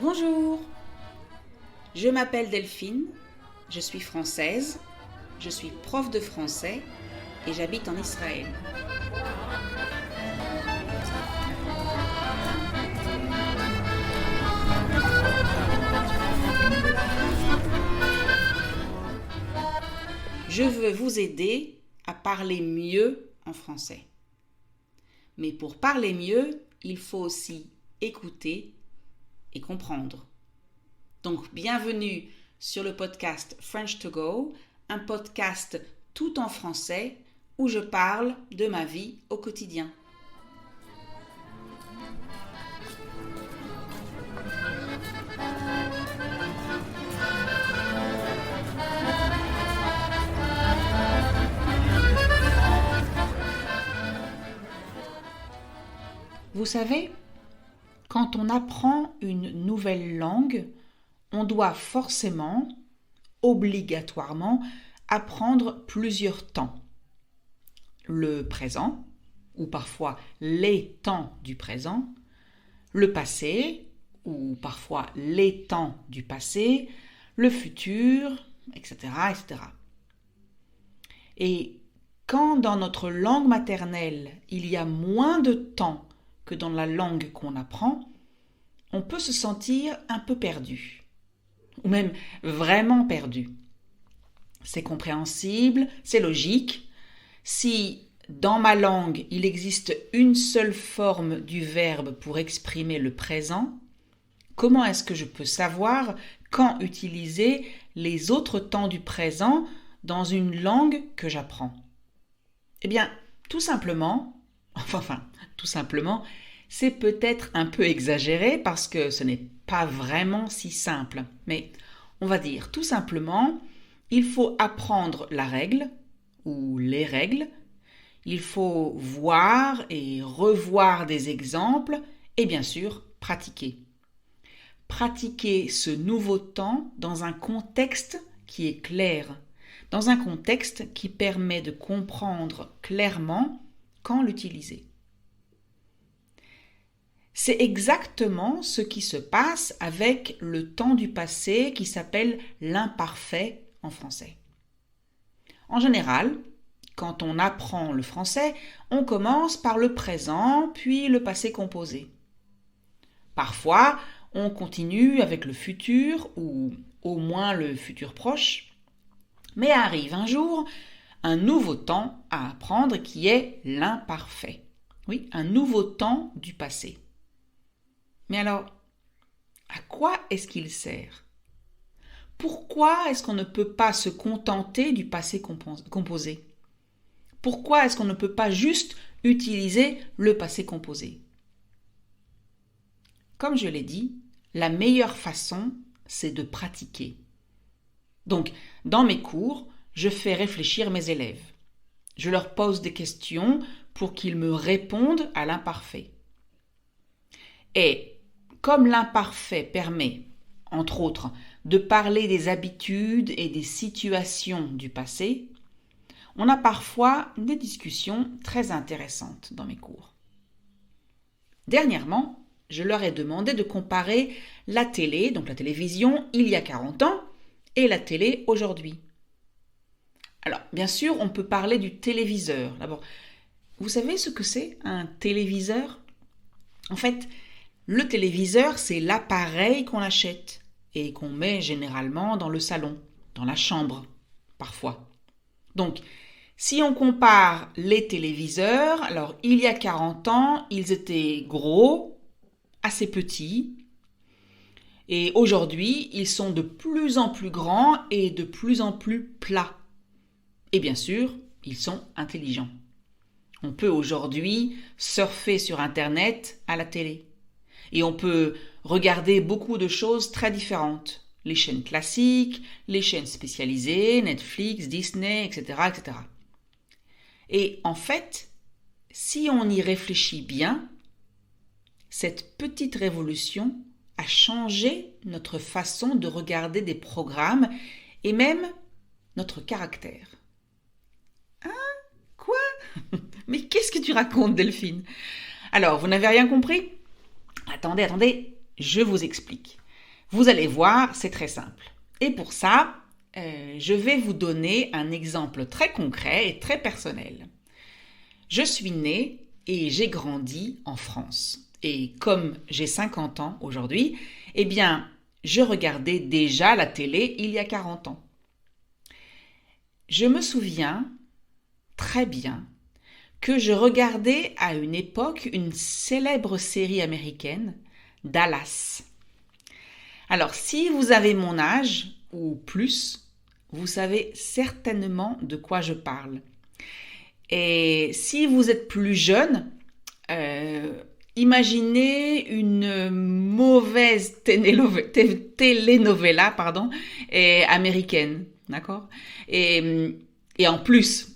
Bonjour, je m'appelle Delphine, je suis française, je suis prof de français et j'habite en Israël. Je veux vous aider à parler mieux en français. Mais pour parler mieux, il faut aussi écouter et comprendre. Donc, bienvenue sur le podcast French to Go, un podcast tout en français où je parle de ma vie au quotidien. Vous savez, quand on apprend une nouvelle langue, on doit forcément, obligatoirement, apprendre plusieurs temps. Le présent, ou parfois les temps du présent, le passé, ou parfois les temps du passé, le futur, etc., etc. Et quand dans notre langue maternelle, il y a moins de temps que dans la langue qu'on apprend, on peut se sentir un peu perdu, ou même vraiment perdu. C'est compréhensible, c'est logique. Si dans ma langue, il existe une seule forme du verbe pour exprimer le présent, comment est-ce que je peux savoir quand utiliser les autres temps du présent dans une langue que j'apprends? Eh bien, tout simplement, c'est peut-être un peu exagéré parce que ce n'est pas vraiment si simple. Mais on va dire tout simplement, il faut apprendre la règle ou les règles. Il faut voir et revoir des exemples et bien sûr pratiquer. Pratiquer ce nouveau temps dans un contexte qui est clair, dans un contexte qui permet de comprendre clairement quand l'utiliser. C'est exactement ce qui se passe avec le temps du passé qui s'appelle l'imparfait en français. En général, quand on apprend le français, on commence par le présent, puis le passé composé. Parfois, on continue avec le futur, ou au moins le futur proche, mais arrive un jour un nouveau temps à apprendre qui est l'imparfait. Oui, un nouveau temps du passé. Mais alors, à quoi est-ce qu'il sert? Pourquoi est-ce qu'on ne peut pas se contenter du passé composé? Pourquoi est-ce qu'on ne peut pas juste utiliser le passé composé? Comme je l'ai dit, la meilleure façon, c'est de pratiquer. Donc, dans mes cours, je fais réfléchir mes élèves. Je leur pose des questions pour qu'ils me répondent à l'imparfait. Et comme l'imparfait permet, entre autres, de parler des habitudes et des situations du passé, on a parfois des discussions très intéressantes dans mes cours. Dernièrement, je leur ai demandé de comparer la télé, donc la télévision, il y a 40 ans, et la télé aujourd'hui. Alors, bien sûr, on peut parler du téléviseur. D'abord, vous savez ce que c'est un téléviseur? En fait, le téléviseur, c'est l'appareil qu'on achète et qu'on met généralement dans le salon, dans la chambre, parfois. Donc, si on compare les téléviseurs, alors il y a 40 ans, ils étaient gros, assez petits, et aujourd'hui, ils sont de plus en plus grands et de plus en plus plats. Et bien sûr, ils sont intelligents. On peut aujourd'hui surfer sur Internet à la télé. Et on peut regarder beaucoup de choses très différentes. Les chaînes classiques, les chaînes spécialisées, Netflix, Disney, etc., etc. Et en fait, si on y réfléchit bien, cette petite révolution a changé notre façon de regarder des programmes et même notre caractère. Hein? Quoi? Mais qu'est-ce que tu racontes, Delphine? Alors, vous n'avez rien compris? Attendez, je vous explique. Vous allez voir, c'est très simple. Et pour ça, je vais vous donner un exemple très concret et très personnel. Je suis née et j'ai grandi en France. Et comme j'ai 50 ans aujourd'hui, eh bien, je regardais déjà la télé il y a 40 ans. Je me souviens très bien que je regardais à une époque une célèbre série américaine, Dallas. Alors, si vous avez mon âge, ou plus, vous savez certainement de quoi je parle. Et si vous êtes plus jeune, imaginez une mauvaise telenovela américaine, d'accord et en plus,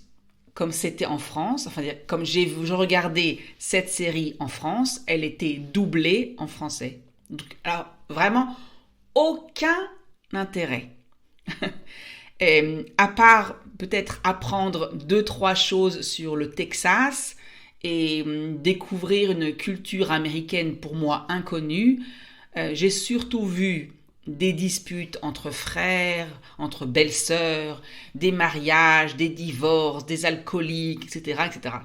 comme c'était en France, enfin comme je regardais cette série en France, elle était doublée en français. Donc, alors vraiment aucun intérêt. À part peut-être apprendre 2-3 choses sur le Texas et découvrir une culture américaine pour moi inconnue, j'ai surtout vu des disputes entre frères, entre belles-sœurs, des mariages, des divorces, des alcooliques, etc., etc.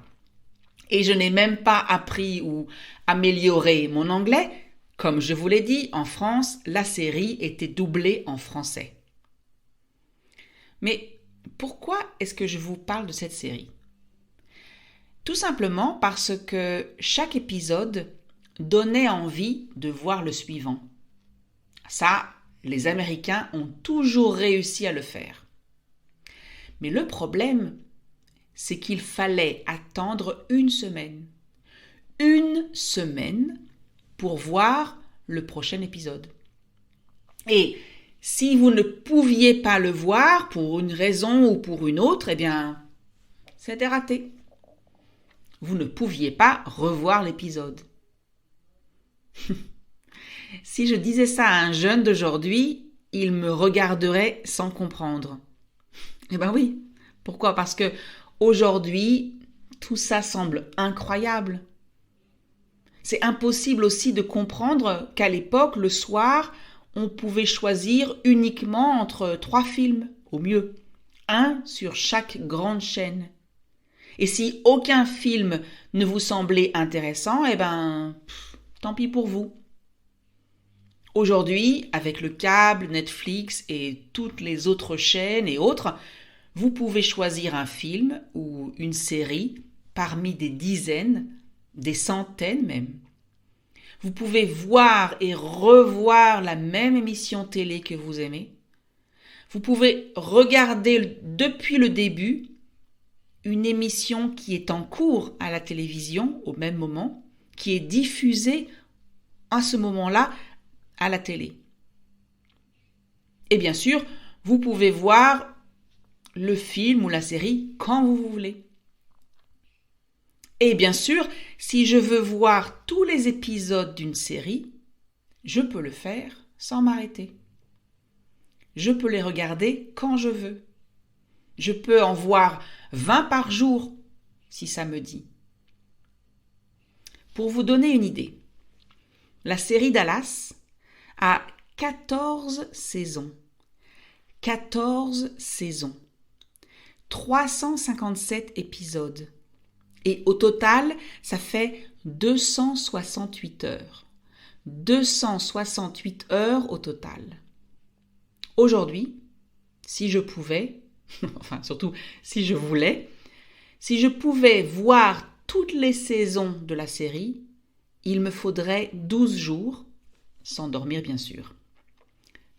Et je n'ai même pas appris ou amélioré mon anglais. Comme je vous l'ai dit, en France, la série était doublée en français. Mais pourquoi est-ce que je vous parle de cette série ? Tout simplement parce que chaque épisode donnait envie de voir le suivant. Ça, les Américains ont toujours réussi à le faire. Mais le problème, c'est qu'il fallait attendre une semaine. Une semaine pour voir le prochain épisode. Et si vous ne pouviez pas le voir pour une raison ou pour une autre, eh bien, c'était raté. Vous ne pouviez pas revoir l'épisode. Si je disais ça à un jeune d'aujourd'hui, il me regarderait sans comprendre. Eh ben oui. Pourquoi ? Parce que aujourd'hui, tout ça semble incroyable. C'est impossible aussi de comprendre qu'à l'époque, le soir, on pouvait choisir uniquement entre 3 films, au mieux. Un sur chaque grande chaîne. Et si aucun film ne vous semblait intéressant, eh ben, tant pis pour vous. Aujourd'hui, avec le câble, Netflix et toutes les autres chaînes et autres, vous pouvez choisir un film ou une série parmi des dizaines, des centaines même. Vous pouvez voir et revoir la même émission télé que vous aimez. Vous pouvez regarder depuis le début une émission qui est en cours à la télévision au même moment, qui est diffusée à ce moment-là à la télé. Et bien sûr, vous pouvez voir le film ou la série quand vous voulez. Et bien sûr, si je veux voir tous les épisodes d'une série, je peux le faire sans m'arrêter. Je peux les regarder quand je veux. Je peux en voir 20 par jour, si ça me dit. Pour vous donner une idée, la série Dallas a 14 saisons. 14 saisons. 357 épisodes. Et au total, ça fait 268 heures. 268 heures au total. Aujourd'hui, si je pouvais, enfin surtout si je voulais, si je pouvais voir toutes les saisons de la série, il me faudrait 12 jours, sans dormir bien sûr.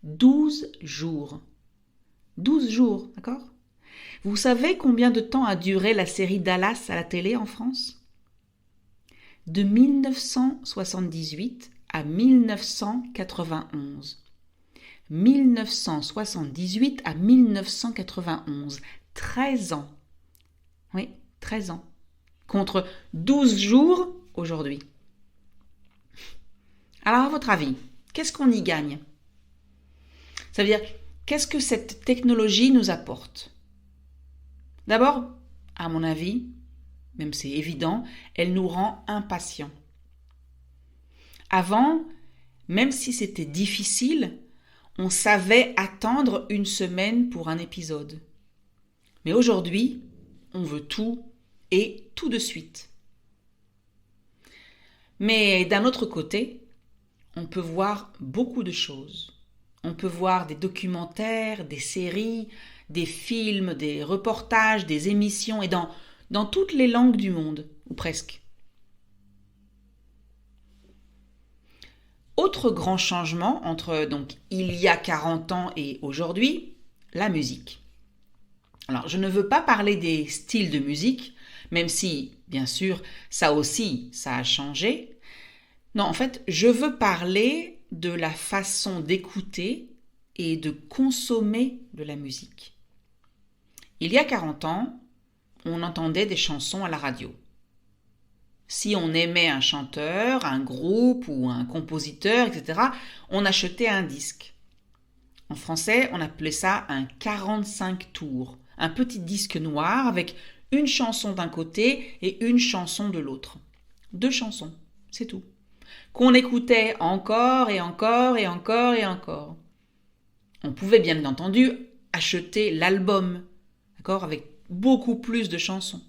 12 jours. 12 jours, d'accord ? Vous savez combien de temps a duré la série Dallas à la télé en France ? De 1978 à 1991. 1978 à 1991. 13 ans. Oui, 13 ans. Contre 12 jours aujourd'hui. Alors, à votre avis, qu'est-ce qu'on y gagne ? Ça veut dire, qu'est-ce que cette technologie nous apporte ? D'abord, à mon avis, même c'est évident, elle nous rend impatients. Avant, même si c'était difficile, on savait attendre une semaine pour un épisode. Mais aujourd'hui, on veut tout et tout de suite. Mais d'un autre côté, on peut voir beaucoup de choses. On peut voir des documentaires, des séries, des films, des reportages, des émissions et dans toutes les langues du monde, ou presque. Autre grand changement entre donc il y a 40 ans et aujourd'hui, la musique. Alors, je ne veux pas parler des styles de musique, même si, bien sûr, ça aussi, ça a changé. Non, en fait, je veux parler de la façon d'écouter et de consommer de la musique. Il y a 40 ans, on entendait des chansons à la radio. Si on aimait un chanteur, un groupe ou un compositeur, etc., on achetait un disque. En français, on appelait ça un 45 tours, un petit disque noir avec une chanson d'un côté et une chanson de l'autre. 2 chansons, c'est tout. Qu'on écoutait encore et encore et encore et encore. On pouvait bien entendu acheter l'album, d'accord, avec beaucoup plus de chansons.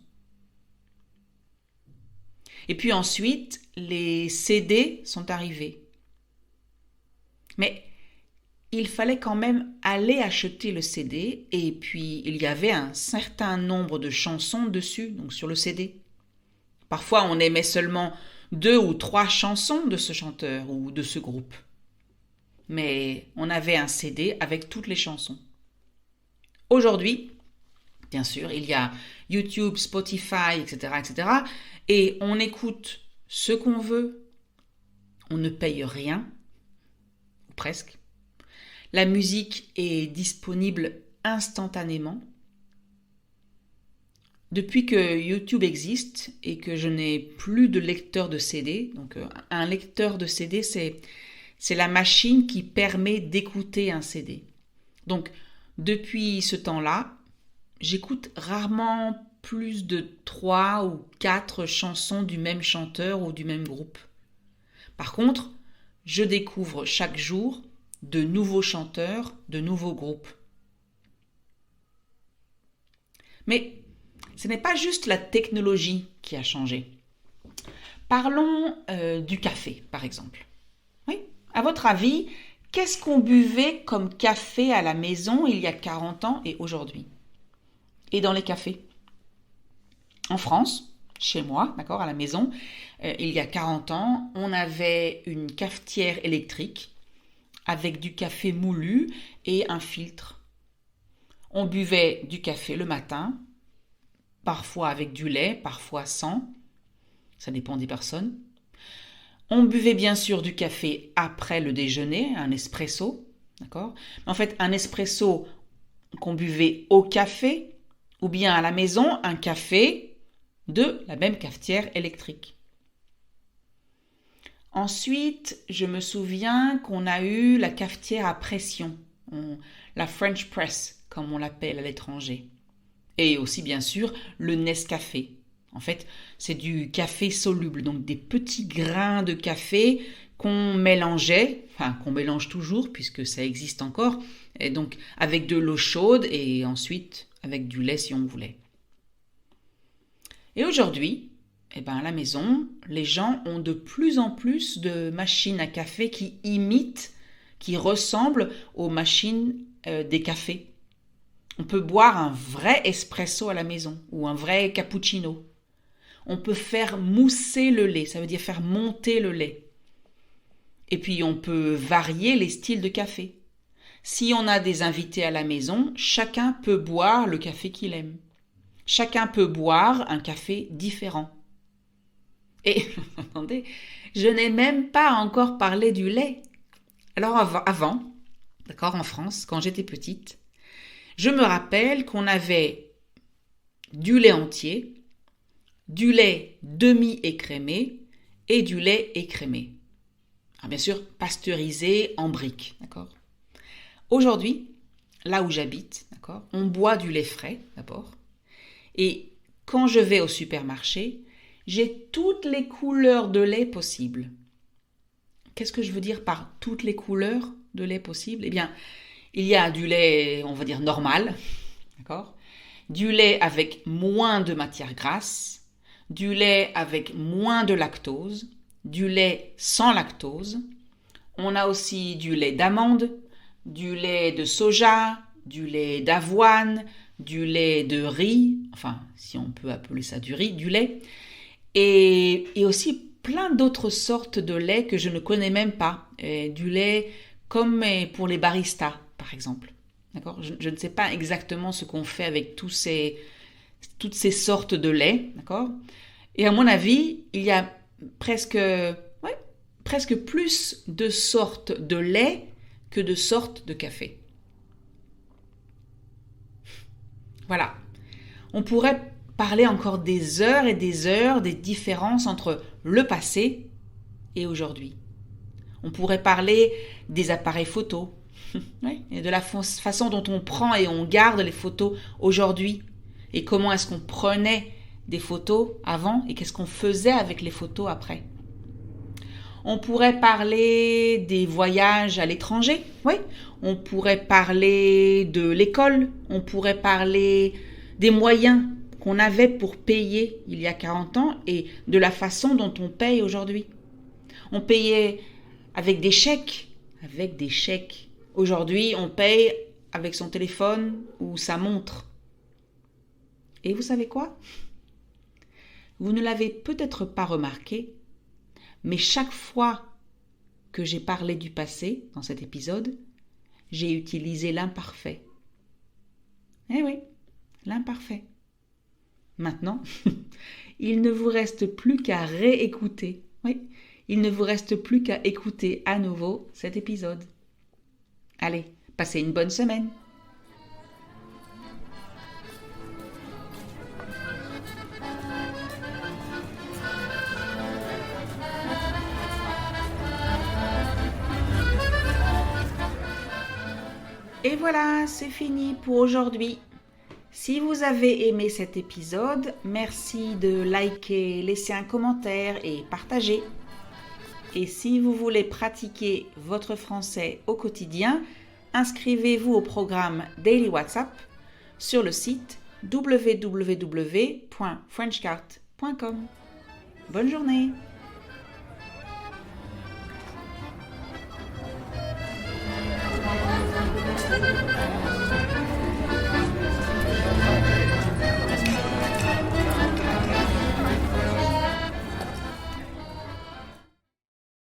Et puis ensuite, les CD sont arrivés. Mais il fallait quand même aller acheter le CD et puis il y avait un certain nombre de chansons dessus, donc sur le CD. Parfois, on aimait seulement 2 ou 3 chansons de ce chanteur ou de ce groupe. Mais on avait un CD avec toutes les chansons. Aujourd'hui, bien sûr, il y a YouTube, Spotify, etc., etc. Et on écoute ce qu'on veut. On ne paye rien, ou presque. La musique est disponible instantanément. Depuis que YouTube existe et que je n'ai plus de lecteur de CD, donc un lecteur de CD, c'est la machine qui permet d'écouter un CD. Donc, depuis ce temps-là, j'écoute rarement plus de 3 ou 4 chansons du même chanteur ou du même groupe. Par contre, je découvre chaque jour de nouveaux chanteurs, de nouveaux groupes. Mais ce n'est pas juste la technologie qui a changé. Parlons du café, par exemple. Oui, à votre avis, qu'est-ce qu'on buvait comme café à la maison il y a 40 ans et aujourd'hui? Et dans les cafés? En France, chez moi, d'accord, à la maison, il y a 40 ans, on avait une cafetière électrique avec du café moulu et un filtre. On buvait du café le matin, parfois avec du lait, parfois sans, ça dépend des personnes. On buvait bien sûr du café après le déjeuner, un espresso, d'accord? Mais en fait, un espresso qu'on buvait au café, ou bien à la maison, un café de la même cafetière électrique. Ensuite, je me souviens qu'on a eu la cafetière à pression, la French press, comme on l'appelle à l'étranger. Et aussi, bien sûr, le Nescafé. En fait, c'est du café soluble, donc des petits grains de café qu'on mélangeait, enfin qu'on mélange toujours puisque ça existe encore, et donc avec de l'eau chaude et ensuite avec du lait si on voulait. Et aujourd'hui, à la maison, les gens ont de plus en plus de machines à café qui imitent, qui ressemblent aux machines des cafés. On peut boire un vrai espresso à la maison ou un vrai cappuccino. On peut faire mousser le lait, ça veut dire faire monter le lait. Et puis on peut varier les styles de café. Si on a des invités à la maison, chacun peut boire le café qu'il aime. Chacun peut boire un café différent. Et, attendez, je n'ai même pas encore parlé du lait. Alors avant, d'accord, en France, quand j'étais petite, je me rappelle qu'on avait du lait entier, du lait demi-écrémé et du lait écrémé. Alors bien sûr, pasteurisé en briques, d'accord. Aujourd'hui, là où j'habite, d'accord, on boit du lait frais, d'abord. Et quand je vais au supermarché, j'ai toutes les couleurs de lait possibles. qu'est-ce que je veux dire par toutes les couleurs de lait possibles? Eh bien, il y a du lait, on va dire, normal, d'accord? Du lait avec moins de matière grasse, du lait avec moins de lactose, du lait sans lactose. On a aussi du lait d'amande, du lait de soja, du lait d'avoine, du lait de riz, enfin, si on peut appeler ça du riz, du lait, et aussi plein d'autres sortes de lait que je ne connais même pas. Et du lait comme pour les baristas, par exemple. D'accord? Je ne sais pas exactement ce qu'on fait avec toutes ces sortes de lait. D'accord? Et à mon avis, il y a presque plus de sortes de lait que de sortes de café. Voilà. On pourrait parler encore des heures et des heures des différences entre le passé et aujourd'hui. On pourrait parler des appareils photos, oui, et de la façon dont on prend et on garde les photos aujourd'hui, et comment est-ce qu'on prenait des photos avant et qu'est-ce qu'on faisait avec les photos après. On pourrait parler des voyages à l'étranger, oui. On pourrait parler de l'école, on pourrait parler des moyens qu'on avait pour payer il y a 40 ans et de la façon dont on paye aujourd'hui. On payait avec des chèques, Aujourd'hui, on paye avec son téléphone ou sa montre. Et vous savez quoi? Vous ne l'avez peut-être pas remarqué, mais chaque fois que j'ai parlé du passé dans cet épisode, j'ai utilisé l'imparfait. Eh oui, l'imparfait. Maintenant, il ne vous reste plus qu'à réécouter. Oui, il ne vous reste plus qu'à écouter à nouveau cet épisode. Allez, passez une bonne semaine. Et voilà, c'est fini pour aujourd'hui. Si vous avez aimé cet épisode, merci de liker, laisser un commentaire et partager. Et si vous voulez pratiquer votre français au quotidien, inscrivez-vous au programme Daily WhatsApp sur le site www.frenchcart.com. Bonne journée!